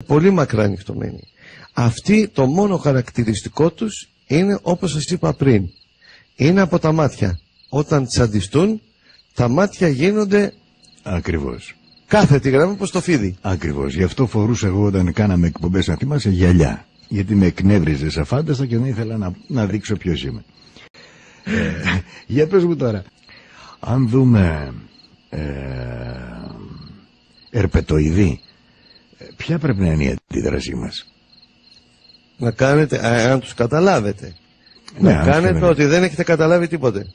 πολύ μακρά ανοιχτωμένοι. Αυτοί το μόνο χαρακτηριστικό τους είναι, όπως σας είπα πριν, είναι από τα μάτια. Όταν τσαντιστούν, τα μάτια γίνονται ακριβώς κάθετη γραμμή όπως το φίδι. Ακριβώς. Γι' αυτό φορούσα εγώ όταν κάναμε εκπομπές, να θυμάσαι, γυαλιά. Γιατί με εκνεύριζε αφάνταστα και δεν ήθελα να δείξω ποιος είμαι. Για πες μου τώρα, αν δούμε ερπετοειδή, ποια πρέπει να είναι η αντίδρασή μας? Να κάνετε, αν τους καταλάβετε, ναι, να κάνετε ότι δεν έχετε καταλάβει τίποτε.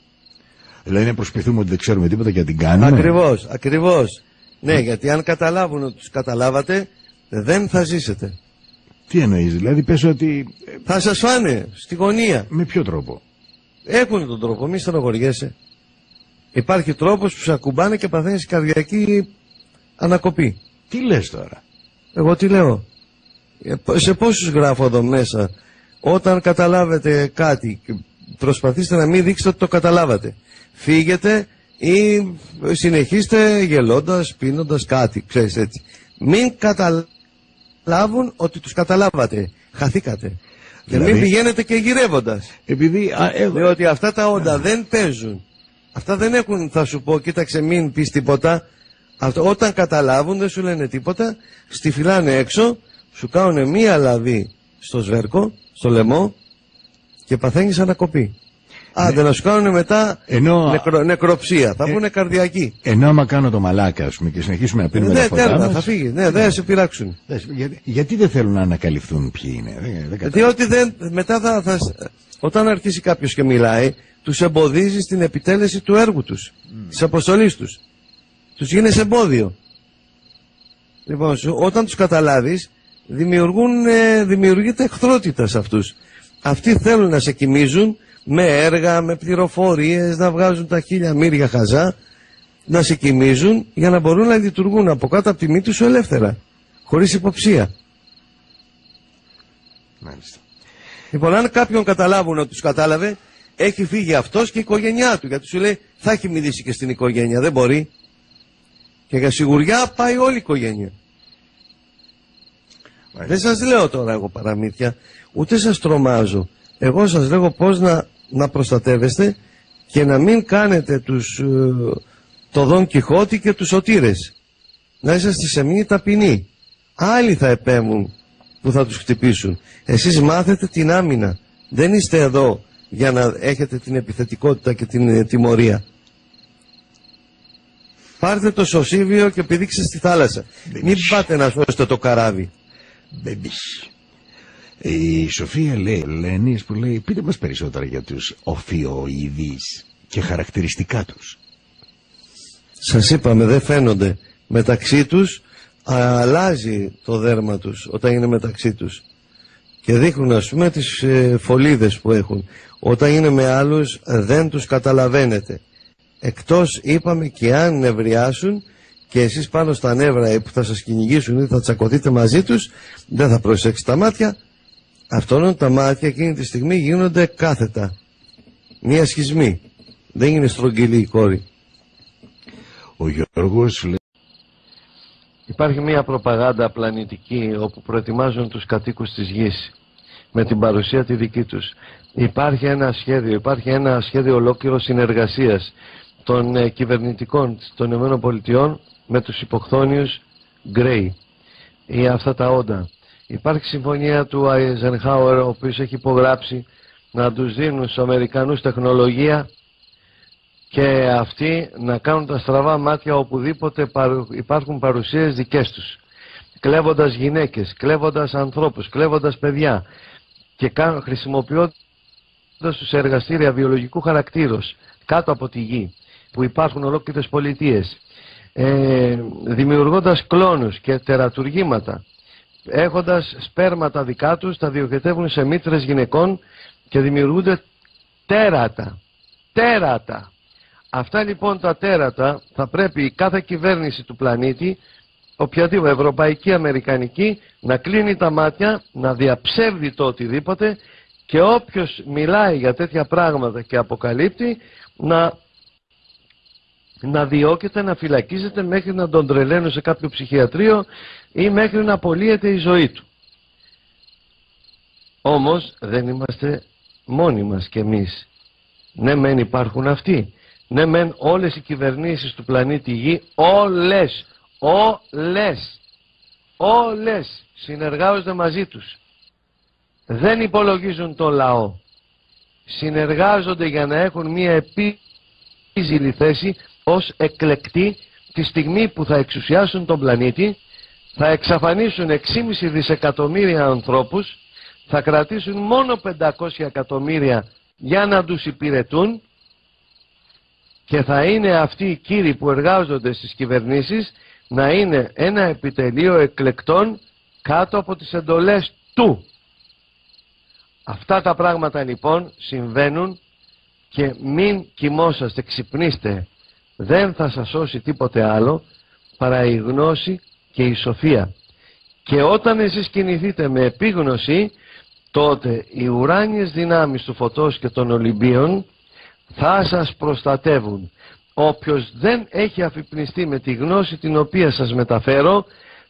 Δηλαδή να προσποιηθούμε ότι δεν ξέρουμε τίποτα και να την κάνουμε. Ακριβώς, ακριβώς. Ναι, γιατί αν καταλάβουν ότι τους καταλάβατε, δεν θα ζήσετε. Τι εννοείς, δηλαδή πες ότι... Θα σας φάνε στη γωνία. Με ποιο τρόπο? Έχουν τον τρόπο, μη στενοχωριέσαι. Υπάρχει τρόπος που σε ακουμπάνε και παθαίνεις καρδιακή ανακοπή. Τι λες τώρα? Εγώ τι λέω? Σε πόσους γράφω εδώ μέσα? Όταν καταλάβετε κάτι, προσπαθήστε να μην δείξετε ότι το καταλάβατε. Φύγετε ή συνεχίστε γελώντας, πίνοντας κάτι, ξέρεις, έτσι. Μην καταλάβουν ότι τους καταλάβατε. Χαθήκατε. Δηλαδή... Και μην πηγαίνετε και γυρεύοντας. Επειδή... Διότι αυτά τα όντα δεν παίζουν. Αυτά δεν έχουν, θα σου πω, κοίταξε, μην πεις τίποτα. Όταν καταλάβουν δεν σου λένε τίποτα, στη φυλάνε έξω, σου κάνουν μία λαβή στο σβέρκο, στο λαιμό και παθαίνεις ανακοπή. Άντε να σου κάνουν μετά νεκροψία, θα πούνε καρδιακή. Ενώ άμα κάνω το μαλάκα, ας πούμε, και συνεχίσουμε να πίνουμε τα φωτά μας, θα φύγει, δεν σε πειράξουν. Γιατί δεν θέλουν να ανακαλυφθούν ποιοι είναι? Διότι μετά όταν αρχίσει κάποιος και μιλάει, τους εμποδίζει στην επιτέλεση του έργου τους, της αποστολής τους. Τους γίνεις εμπόδιο. Λοιπόν, όταν τους καταλάβεις, δημιουργείται εχθρότητα σε αυτούς. Αυτοί θέλουν να σε κοιμίζουν με έργα, με πληροφορίες, να βγάζουν τα χίλια μύρια χαζά, να σε κοιμίζουν για να μπορούν να λειτουργούν από κάτω από τη μύτη σου ελεύθερα, χωρίς υποψία. Μάλιστα. Λοιπόν, αν κάποιον καταλάβουν ότι τους κατάλαβε, έχει φύγει αυτός και η οικογένειά του, γιατί σου λέει θα έχει μιλήσει και στην οικογένεια, δεν μπορεί. Και για σιγουριά πάει όλη η οικογένεια. Δεν σας λέω τώρα εγώ παραμύθια, ούτε σας τρομάζω. Εγώ σας λέγω πώς να προστατεύεστε και να μην κάνετε το Δον Κιχώτη και τους σωτήρες. Να είσαστε σε μια ταπεινή. Άλλοι θα επέμβουν που θα τους χτυπήσουν. Εσείς μάθετε την άμυνα. Δεν είστε εδώ για να έχετε την επιθετικότητα και την τιμωρία. Πάρτε το σωσίβιο και πηδήξτε στη θάλασσα. Μην πάτε να σώσετε το καράβι. Η Σοφία Ελένης που λέει, πείτε μας περισσότερα για τους οφιοειδείς και χαρακτηριστικά τους. Σας είπαμε, δεν φαίνονται. Μεταξύ τους αλλάζει το δέρμα τους όταν είναι μεταξύ τους. Και δείχνουν, ας πούμε, τις φωλίδες που έχουν. Όταν είναι με άλλους δεν τους καταλαβαίνετε. Εκτός, είπαμε, και αν νευριάσουν και εσείς πάνω στα νεύρα που θα σας κυνηγήσουν ή θα τσακωθείτε μαζί τους, δεν θα προσέξετε τα μάτια. Αυτόν τα μάτια εκείνη τη στιγμή γίνονται κάθετα. Μία σχισμή. Δεν είναι στρογγυλή η κόρη. Ο Γιώργος λέει... Υπάρχει μία προπαγάνδα πλανητική όπου προετοιμάζουν τους κατοίκους της γης με την παρουσία τη δική τους. Υπάρχει ένα σχέδιο ολόκληρο συνεργασίας των κυβερνητικών των ΗΠΑ με τους υποχθόνιους Γκρέι ή αυτά τα όντα. Υπάρχει συμφωνία του Αϊζενχάουερ, ο οποίος έχει υπογράψει να τους δίνουν στους Αμερικανούς τεχνολογία και αυτοί να κάνουν τα στραβά μάτια οπουδήποτε υπάρχουν παρουσίες δικές τους, κλέβοντας γυναίκες, κλέβοντας ανθρώπους, κλέβοντας παιδιά και χρησιμοποιώντας τους σε εργαστήρια βιολογικού χαρακτήρος κάτω από τη γη που υπάρχουν ολόκληρες πολιτείες, δημιουργώντας κλόνους και τερατουργήματα, έχοντας σπέρματα δικά τους, τα διοχετεύουν σε μήτρες γυναικών και δημιουργούνται τέρατα. Αυτά λοιπόν τα τέρατα θα πρέπει η κάθε κυβέρνηση του πλανήτη, οποιαδήποτε ευρωπαϊκή, αμερικανική, να κλείνει τα μάτια, να διαψεύδει το οτιδήποτε και όποιος μιλάει για τέτοια πράγματα και αποκαλύπτει να να διώκεται, να φυλακίζεται μέχρι να τον τρελαίνουν σε κάποιο ψυχιατρίο ή μέχρι να απολύεται η ζωή του. Όμως δεν είμαστε μόνοι μας κι εμείς. Ναι μεν υπάρχουν αυτοί, ναι μεν όλες οι κυβερνήσεις του πλανήτη Γη, όλες συνεργάζονται μαζί τους. Δεν υπολογίζουν τον λαό. Συνεργάζονται για να έχουν μια επίζηλη θέση ως εκλεκτοί τη στιγμή που θα εξουσιάσουν τον πλανήτη, θα εξαφανίσουν 6,5 δισεκατομμύρια ανθρώπους, θα κρατήσουν μόνο 500 εκατομμύρια για να τους υπηρετούν και θα είναι αυτοί οι κύριοι που εργάζονται στις κυβερνήσεις να είναι ένα επιτελείο εκλεκτών κάτω από τις εντολές του. Αυτά τα πράγματα λοιπόν συμβαίνουν και μην κοιμόσαστε, ξυπνήστε. Δεν θα σας σώσει τίποτε άλλο παρά η γνώση και η σοφία. Και όταν εσείς κινηθείτε με επίγνωση, τότε οι ουράνιες δυνάμεις του φωτός και των Ολυμπίων θα σας προστατεύουν. Όποιος δεν έχει αφυπνιστεί με τη γνώση την οποία σας μεταφέρω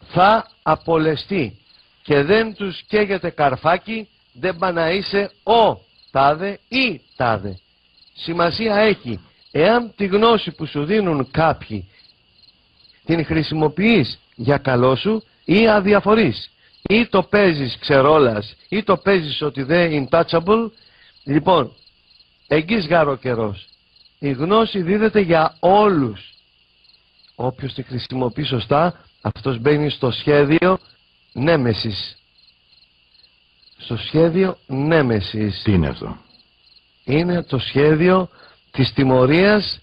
θα απολεστεί και δεν τους καίγεται καρφάκι, δεν πά να είσαι ο τάδε ή τάδε. Σημασία έχει εάν τη γνώση που σου δίνουν κάποιοι την χρησιμοποιείς για καλό σου ή αδιαφορείς, ή το παίζεις ξερόλας ή το παίζεις ότι δεν είναι untouchable. Λοιπόν, εγγύς γάρο καιρός. Η γνώση δίδεται για όλους. Όποιος τη χρησιμοποιεί σωστά, αυτός μπαίνει στο σχέδιο νέμεσης. Στο σχέδιο νέμεσης. Τι είναι αυτό? Είναι το σχέδιο της τιμωρίας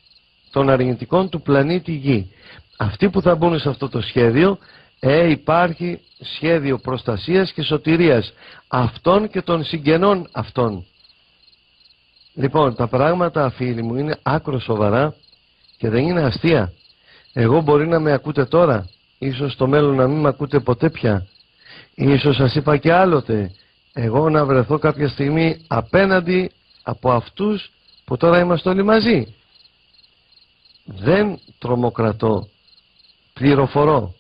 των αρνητικών του πλανήτη Γη. Αυτοί που θα μπουν σε αυτό το σχέδιο, υπάρχει σχέδιο προστασίας και σωτηρίας αυτών και των συγγενών αυτών. Λοιπόν, τα πράγματα, φίλοι μου, είναι άκρο σοβαρά και δεν είναι αστεία. Εγώ μπορεί να με ακούτε τώρα, ίσως στο μέλλον να μην με ακούτε ποτέ πια. Ίσως σας είπα και άλλοτε, εγώ να βρεθώ κάποια στιγμή απέναντι από αυτούς που τώρα είμαστε όλοι μαζί. Δεν τρομοκρατώ, πληροφορώ.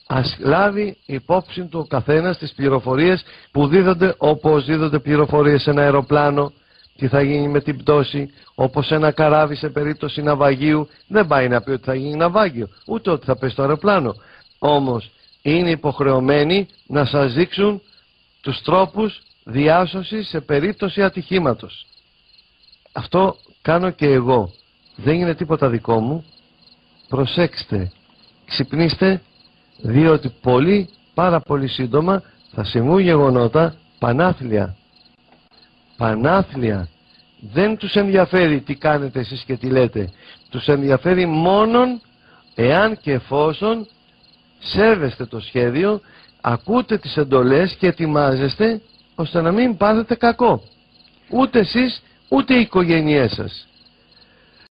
Ας λάβει υπόψη του ο καθένας τις πληροφορίες που δίδονται, όπως δίδονται πληροφορίες σε ένα αεροπλάνο, τι θα γίνει με την πτώση, όπως ένα καράβι σε περίπτωση ναυαγίου δεν πάει να πει ότι θα γίνει ναυάγιο, ούτε ότι θα πέσει το αεροπλάνο. Όμως είναι υποχρεωμένοι να σας δείξουν τους τρόπους διάσωσης σε περίπτωση ατυχήματος. Αυτό κάνω και εγώ. Δεν είναι τίποτα δικό μου. Προσέξτε, ξυπνήστε, διότι πάρα πολύ σύντομα θα συμβούν γεγονότα πανάθλια. Πανάθλια. Δεν τους ενδιαφέρει τι κάνετε εσείς και τι λέτε. Τους ενδιαφέρει μόνον εάν και εφόσον σέβεστε το σχέδιο, ακούτε τις εντολές και ετοιμάζεστε ώστε να μην πάθετε κακό. Ούτε εσείς ούτε οι οικογένειές σας.